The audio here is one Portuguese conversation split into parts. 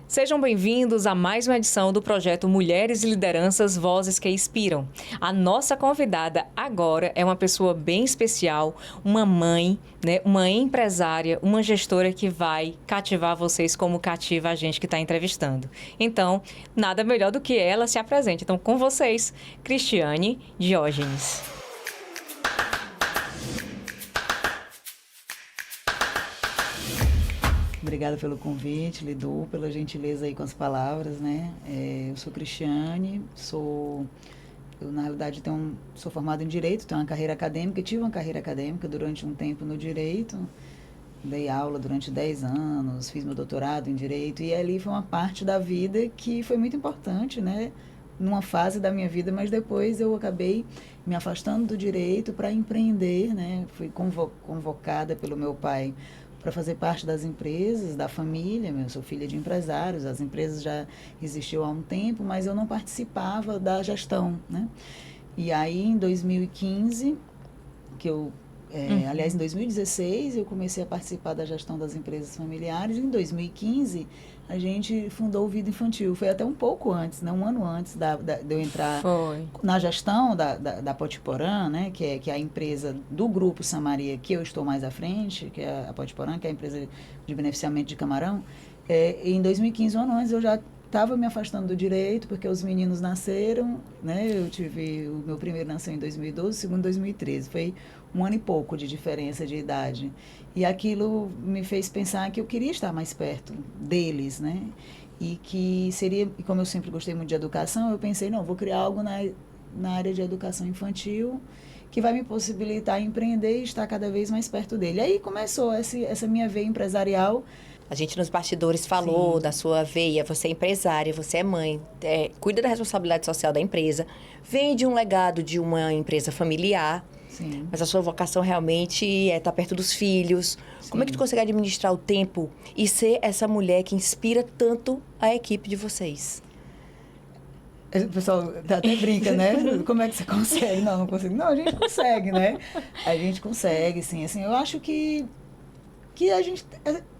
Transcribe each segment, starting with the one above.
Sejam bem-vindos a mais uma edição do projeto Mulheres e Lideranças, Vozes que Inspiram. A nossa convidada agora é uma pessoa bem especial, uma mãe, né, uma empresária, uma gestora que vai cativar vocês como cativa a gente que está entrevistando. Então, nada melhor do que ela se apresente. Então, com vocês, Cristiane Diógenes. Obrigada pelo convite, Lidu, pela gentileza aí com as palavras, né? Eu sou Cristiane, eu na realidade sou formada em Direito, tenho uma carreira acadêmica, tive uma carreira acadêmica durante um tempo no Direito, dei aula durante 10 anos, fiz meu doutorado em Direito, e ali foi uma parte da vida que foi muito importante, né? Numa fase da minha vida, mas depois eu acabei me afastando do Direito para empreender, né? Fui convocada pelo meu pai para fazer parte das empresas, da família. Eu sou filha de empresários, as empresas já existiam há um tempo, mas eu não participava da gestão, né? E aí, em 2015, aliás, em 2016, eu comecei a participar da gestão das empresas familiares. Em 2015, a gente fundou o Vida Infantil. Foi até um pouco antes, né? Um ano antes de eu entrar na gestão da Potiporã, né? Que é a empresa do Grupo Samaria, que eu estou mais à frente, que é a Potiporã, que é a empresa de beneficiamento de camarão. Em 2015, um ano antes, eu já estava me afastando do direito, porque os meninos nasceram, né? O meu primeiro nasceu em 2012, o segundo em 2013. Foi um ano e pouco de diferença de idade. E aquilo me fez pensar que eu queria estar mais perto deles, né? E como eu sempre gostei muito de educação, eu pensei, não, vou criar algo na área de educação infantil que vai me possibilitar empreender e estar cada vez mais perto dele. Aí começou essa minha veia empresarial. A gente nos bastidores falou Sim. da sua veia, você é empresária, você é mãe, cuida da responsabilidade social da empresa, vem de um legado de uma empresa familiar, Sim. Mas a sua vocação realmente é estar perto dos filhos. Sim. Como é que tu consegue administrar o tempo e ser essa mulher que inspira tanto a equipe de vocês? O pessoal até brinca, né? Como é que você consegue? Não consigo. Não, a gente consegue, né? A gente consegue, sim. Assim, eu acho que a gente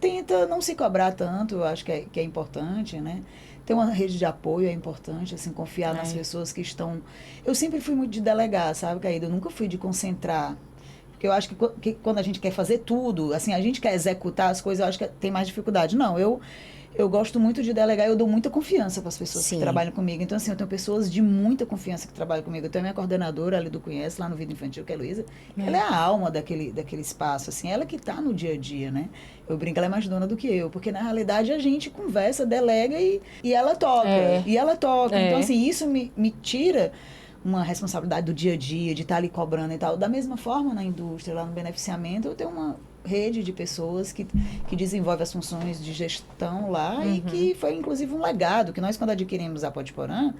tenta não se cobrar tanto, eu acho que é importante, né? Ter uma rede de apoio é importante, assim, confiar nas pessoas que estão... Eu sempre fui muito de delegar, sabe, Caída? Eu nunca fui de concentrar. Porque eu acho que quando a gente quer fazer tudo, assim, a gente quer executar as coisas, eu acho que tem mais dificuldade. Não, eu gosto muito de delegar, eu dou muita confiança para as pessoas Sim. que trabalham comigo. Então, assim, eu tenho pessoas de muita confiança que trabalham comigo. Eu tenho a minha coordenadora, a Lidu conhece, lá no Vida Infantil, que é a Luísa. Ela é a alma daquele espaço, assim. Ela que está no dia a dia, né? Eu brinco, ela é mais dona do que eu. Porque, na realidade, a gente conversa, delega e ela toca. E ela toca. Então, assim, isso me tira uma responsabilidade do dia a dia, de estar ali cobrando e tal. Da mesma forma, na indústria, lá no beneficiamento, eu tenho uma rede de pessoas que desenvolve as funções de gestão lá e que foi, inclusive, um legado, que nós, quando adquirimos a Potiporã,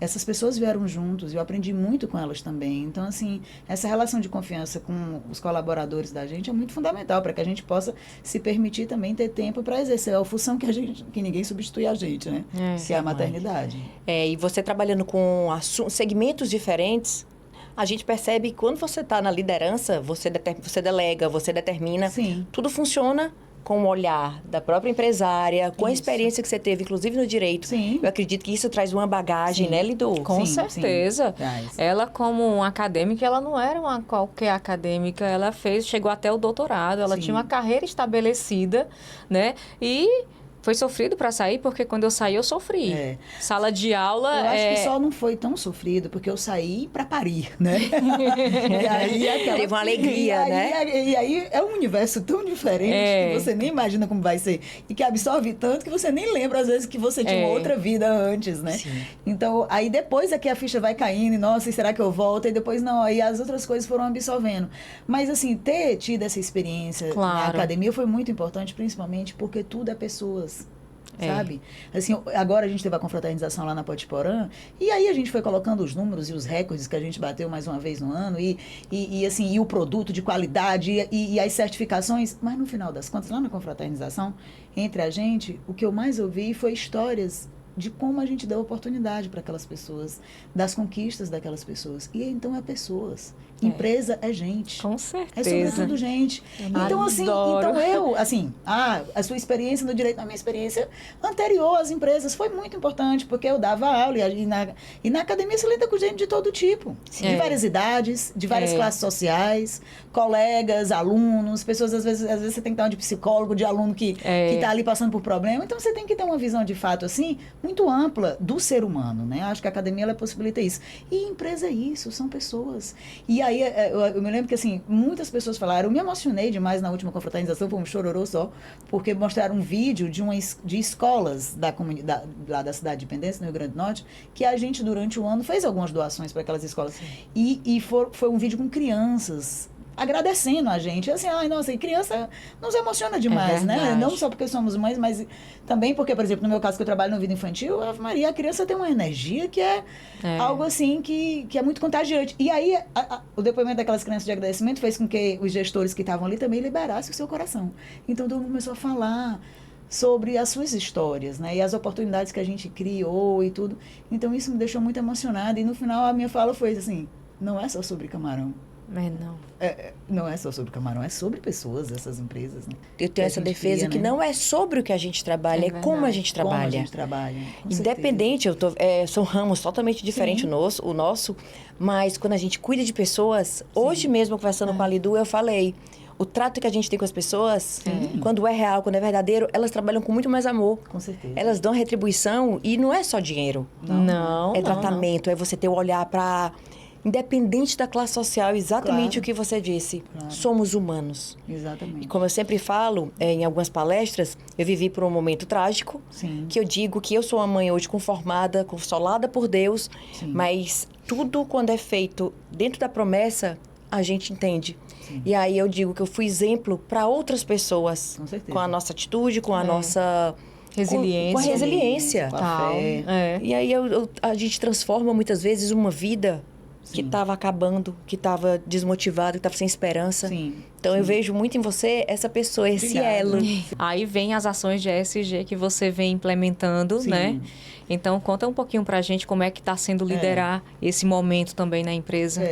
essas pessoas vieram juntos e eu aprendi muito com elas também. Então, assim, essa relação de confiança com os colaboradores da gente é muito fundamental para que a gente possa se permitir também ter tempo para exercer a função que ninguém substitui a gente, né? Que é a maternidade. E você trabalhando com segmentos diferentes, a gente percebe que quando você está na liderança, você delega, você determina, Sim. Tudo funciona com o olhar da própria empresária, com a experiência que você teve, inclusive no direito. Sim. Eu acredito que isso traz uma bagagem, né, Lidu? Com certeza. Ela, como uma acadêmica, ela não era uma qualquer acadêmica, ela chegou até o doutorado, ela tinha uma carreira estabelecida, né? E foi sofrido para sair, porque quando eu saí, eu sofri. Sala de aula... Eu acho que só não foi tão sofrido, porque eu saí para parir, né? E aí, teve uma alegria, né? E aí é um universo tão diferente que você nem imagina como vai ser. E que absorve tanto que você nem lembra, às vezes, que você tinha uma outra vida antes, né? Sim. Então, aí depois é que a ficha vai caindo, e nossa, e será que eu volto? E depois não, aí as outras coisas foram absorvendo. Mas, assim, ter tido essa experiência na academia foi muito importante, principalmente porque tudo é pessoas. Sabe? Assim, agora a gente teve a confraternização lá na Potiporã, e aí a gente foi colocando os números e os recordes que a gente bateu mais uma vez no ano, e o produto de qualidade, e as certificações, mas no final das contas, lá na confraternização, entre a gente, o que eu mais ouvi foi histórias de como a gente deu oportunidade para aquelas pessoas, das conquistas daquelas pessoas. E então é pessoas. Empresa é gente. Com É certeza. sobretudo gente. Então, assim, a sua experiência no direito, a minha experiência anterior às empresas foi muito importante, porque eu dava aula e na academia você lida com gente de todo tipo. De várias idades, de várias classes sociais, colegas, alunos, pessoas, às vezes você tem que dar um de psicólogo, de aluno que está ali passando por problema. Então, você tem que ter uma visão, de fato, assim, muito ampla do ser humano, né? Acho que a academia, ela possibilita isso. E empresa é isso, são pessoas. E aí, eu me lembro que, assim, muitas pessoas falaram, eu me emocionei demais na última confraternização, foi um chororô só, porque mostraram um vídeo de escolas da comunidade, lá da cidade de Independência, no Rio Grande do Norte, que a gente, durante o ano, fez algumas doações para aquelas escolas. E foi um vídeo com crianças agradecendo a gente. Assim, nossa, e criança nos emociona demais, né? Não só porque somos mães, mas também porque, por exemplo, no meu caso, que eu trabalho no vida infantil, Maria, a criança tem uma energia que é algo assim que é muito contagiante. E aí, o depoimento daquelas crianças de agradecimento fez com que os gestores que estavam ali também liberassem o seu coração. Então, todo mundo começou a falar sobre as suas histórias, né? E as oportunidades que a gente criou e tudo. Então, isso me deixou muito emocionada. E no final, a minha fala foi assim, não é só sobre camarão. Não é só sobre camarão, é sobre pessoas, essas empresas, né? Eu tenho essa defesa que não é sobre o que a gente trabalha, é como a gente trabalha. Como a gente trabalha, Independente, são ramos totalmente diferentes o nosso, mas quando a gente cuida de pessoas, hoje mesmo, conversando com a Lidu, eu falei, o trato que a gente tem com as pessoas, quando é real, quando é verdadeiro, elas trabalham com muito mais amor. Com certeza. Elas dão retribuição e não é só dinheiro. Não. É tratamento, é você ter o olhar para... Independente da classe social, exatamente o que você disse. Somos humanos. Exatamente. E como eu sempre falo, em algumas palestras, eu vivi por um momento trágico, que eu digo que eu sou uma mãe hoje conformada, consolada por Deus, mas tudo quando é feito dentro da promessa, a gente entende. E aí eu digo que eu fui exemplo para outras pessoas. Com certeza. Com a nossa atitude, com a nossa... resiliência. Com a resiliência. Com a fé. E aí a gente transforma muitas vezes uma vida que estava acabando, que estava desmotivado, que estava sem esperança. Então eu vejo muito em você essa pessoa, esse elo. Aí vem as ações de ESG que você vem implementando, né? Então conta um pouquinho pra gente como é que está sendo liderar esse momento também na empresa.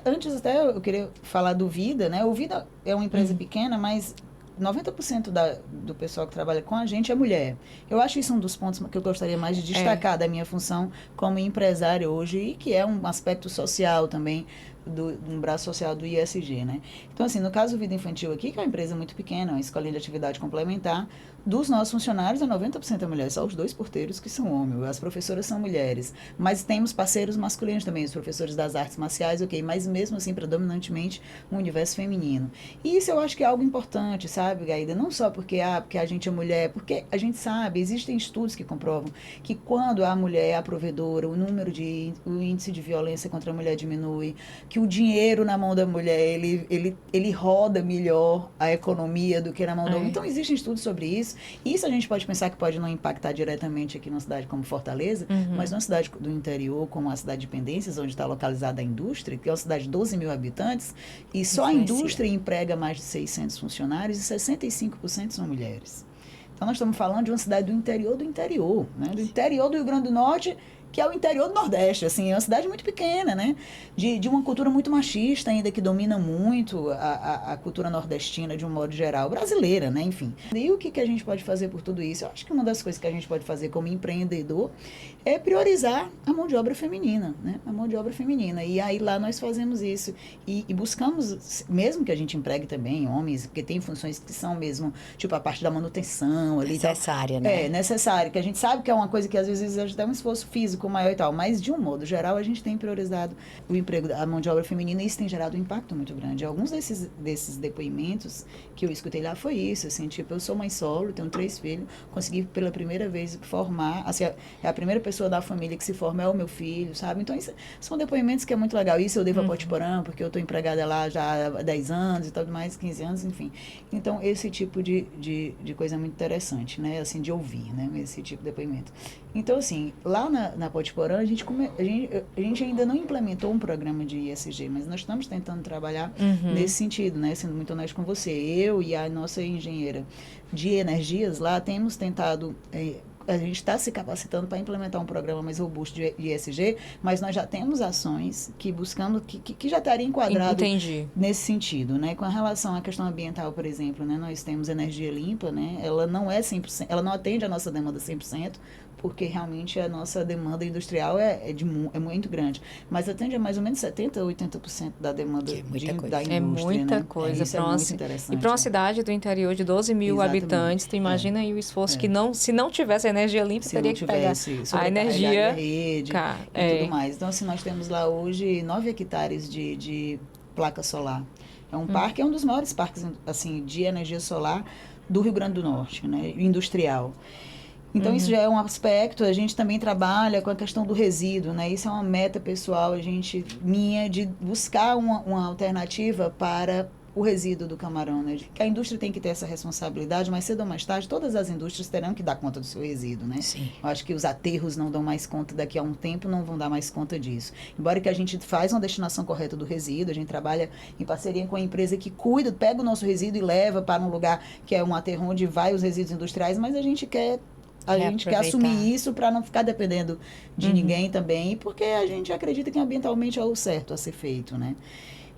Antes até eu queria falar do Vida, né? O Vida é uma empresa pequena, mas 90% do pessoal que trabalha com a gente é mulher. Eu acho isso um dos pontos que eu gostaria mais de destacar da minha função como empresária hoje, e que é um aspecto social também, um braço social do ISG, né? Então, assim, no caso do Vida Infantil aqui, que é uma empresa muito pequena, uma escolinha de atividade complementar, dos nossos funcionários, 90% é mulher, só os 2 porteiros que são homens, as professoras são mulheres, mas temos parceiros masculinos também, os professores das artes marciais, mas mesmo assim, predominantemente, um universo feminino. E isso eu acho que é algo importante, sabe, Gaída? Não só porque a gente é mulher, porque a gente sabe, existem estudos que comprovam que quando a mulher é a provedora, o índice de violência contra a mulher diminui, que o dinheiro na mão da mulher, ele roda melhor a economia do que na mão do homem. Então, existem estudos sobre isso. Isso a gente pode pensar que pode não impactar diretamente aqui numa cidade como Fortaleza, mas numa cidade do interior, como a cidade de Pendências, onde está localizada a indústria, que é uma cidade de 12 mil habitantes, e só a indústria emprega mais de 600 funcionários e 65% são mulheres. Então, nós estamos falando de uma cidade do interior, né? Do interior do Rio Grande do Norte, que é o interior do Nordeste, assim, é uma cidade muito pequena, né? De uma cultura muito machista ainda, que domina muito a cultura nordestina, de um modo geral, brasileira, né? Enfim. E o que a gente pode fazer por tudo isso? Eu acho que uma das coisas que a gente pode fazer como empreendedor é priorizar a mão de obra feminina, né? A mão de obra feminina. E aí lá nós fazemos isso. E buscamos, mesmo que a gente empregue também homens, porque tem funções que são mesmo, tipo a parte da manutenção ali. Necessária, né? Necessária, que a gente sabe que é uma coisa que às vezes exige até um esforço físico maior e tal, mas de um modo geral a gente tem priorizado o emprego, a mão de obra feminina, e isso tem gerado um impacto muito grande. Alguns desses depoimentos que eu escutei lá foi isso, assim, tipo, eu sou mãe solo, tenho 3 filhos, consegui pela primeira vez formar, assim, é a primeira pessoa da família que se forma é o meu filho, sabe? Então, isso são depoimentos que é muito legal. Isso eu devo a Potiporã, porque eu estou empregada lá já há 10 anos e tudo mais, 15 anos, enfim. Então, esse tipo de coisa é muito interessante, né? Assim, de ouvir, né? Esse tipo de depoimento. Então, assim, lá na Potiporã, a gente ainda não implementou um programa de ISG, mas nós estamos tentando trabalhar nesse sentido, né? Sendo muito honesto com você. Eu e a nossa engenheira de energias lá temos tentado está se capacitando para implementar um programa mais robusto de ESG, mas nós já temos ações que buscamos, que já estaria enquadrado nesse sentido, né? Com relação à questão ambiental, por exemplo, né? Nós temos energia limpa, né? Ela não é 100%, ela não atende a nossa demanda 100%, porque realmente a nossa demanda industrial é muito grande. Mas atende a mais ou menos 70% a 80% da demanda da indústria. É muita coisa. Isso é muito interessante. E para uma cidade do interior de 12 mil habitantes, tu imagina aí o esforço que se não tivesse energia limpa, teria que pegar a energia... a rede e tudo mais. Então, assim, nós temos lá hoje 9 hectares de placa solar. É um parque, é um dos maiores parques assim, de energia solar do Rio Grande do Norte, né? Industrial. Então, isso já é um aspecto. A gente também trabalha com a questão do resíduo, né? Isso é uma meta pessoal, minha, de buscar uma alternativa para o resíduo do camarão, né? Que a indústria tem que ter essa responsabilidade, mas cedo ou mais tarde, todas as indústrias terão que dar conta do seu resíduo, né? Sim. Eu acho que os aterros não dão mais conta, daqui a um tempo não vão dar mais conta disso. Embora que a gente faz uma destinação correta do resíduo, a gente trabalha em parceria com a empresa que cuida, pega o nosso resíduo e leva para um lugar que é um aterro onde vai os resíduos industriais, mas a gente quer assumir isso para não ficar dependendo de ninguém também, porque a gente acredita que ambientalmente é o certo a ser feito, né?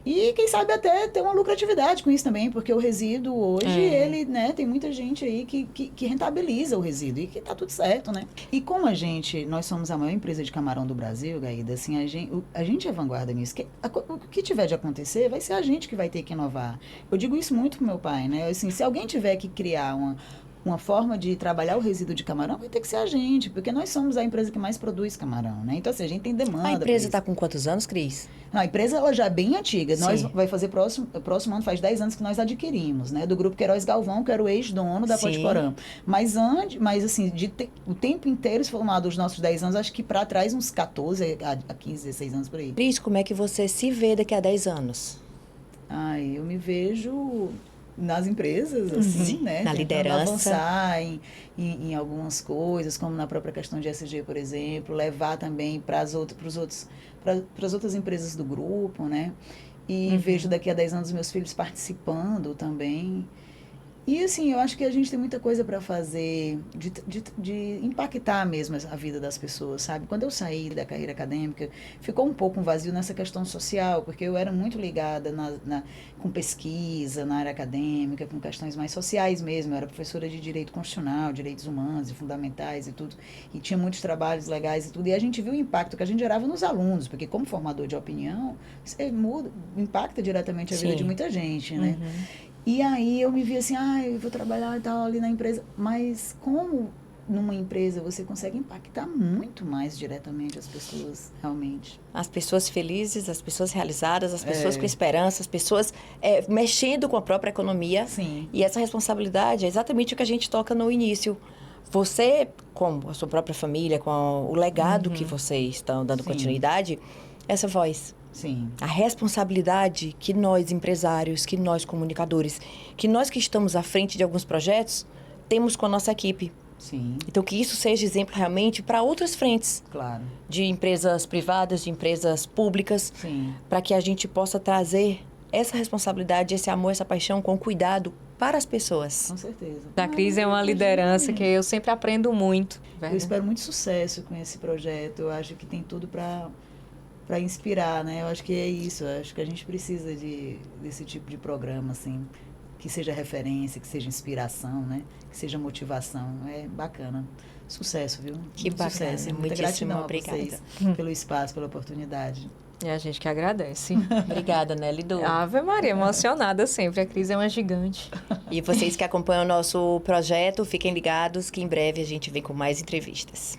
E quem sabe até ter uma lucratividade com isso também, porque o resíduo hoje, ele, né, tem muita gente aí que rentabiliza o resíduo e que tá tudo certo, né? E como nós somos a maior empresa de camarão do Brasil, Gaída, assim, a gente é vanguarda nisso. O que tiver de acontecer, vai ser a gente que vai ter que inovar. Eu digo isso muito pro meu pai, né? Assim, se alguém tiver que criar uma forma de trabalhar o resíduo de camarão, vai ter que ser a gente, porque nós somos a empresa que mais produz camarão, né? Então, assim, a gente tem demanda. A empresa está com quantos anos, Cris? Não, a empresa, ela já é bem antiga. Nós vai fazer próximo ano, faz 10 anos que nós adquirimos, né? Do Grupo Queiroz Galvão, que era o ex-dono da Potiguarama. Mas assim, o tempo inteiro, se formar dos nossos 10 anos, acho que para trás, uns 14 a 15, 16 anos por aí. Cris, como é que você se vê daqui a 10 anos? Eu me vejo nas empresas, assim, né? Na liderança. Avançar em algumas coisas, como na própria questão de ESG, por exemplo, levar também para as outras empresas do grupo, né? E vejo daqui a 10 anos meus filhos participando também. E, assim, eu acho que a gente tem muita coisa para fazer, de impactar mesmo a vida das pessoas, sabe? Quando eu saí da carreira acadêmica, ficou um pouco um vazio nessa questão social, porque eu era muito ligada com pesquisa na área acadêmica, com questões mais sociais mesmo. Eu era professora de Direito Constitucional, Direitos Humanos e Fundamentais e tudo, e tinha muitos trabalhos legais e tudo. E a gente viu o impacto que a gente gerava nos alunos, porque como formador de opinião, você impacta diretamente a vida de muita gente, né? E aí eu me vi assim, eu vou trabalhar e tal ali na empresa. Mas como numa empresa você consegue impactar muito mais diretamente as pessoas, realmente. As pessoas felizes, as pessoas realizadas, as pessoas com esperança, as pessoas mexendo com a própria economia. Sim. E essa responsabilidade é exatamente o que a gente toca no início. Você, com a sua própria família, com o legado que vocês estão dando continuidade, essa voz. Sim. A responsabilidade que nós, empresários, que nós, comunicadores, que nós que estamos à frente de alguns projetos, temos com a nossa equipe. Sim. Então, que isso seja exemplo realmente para outras frentes. Claro. De empresas privadas, de empresas públicas. Sim. Para que a gente possa trazer essa responsabilidade, esse amor, essa paixão com cuidado para as pessoas. Com certeza. A Cris é uma liderança que eu sempre aprendo muito. Eu espero muito sucesso com esse projeto. Eu acho que tem tudo para inspirar, né? Eu acho que é isso. Eu acho que a gente precisa desse tipo de programa, assim, que seja referência, que seja inspiração, né? Que seja motivação. É bacana. Sucesso, viu? Que bacana. Sucesso. Muita gratidão a vocês pelo espaço, pela oportunidade. E a gente que agradece. Obrigada, Nelly Du. Ave Maria, emocionada sempre. A Cris é uma gigante. E vocês que acompanham o nosso projeto, fiquem ligados que em breve a gente vem com mais entrevistas.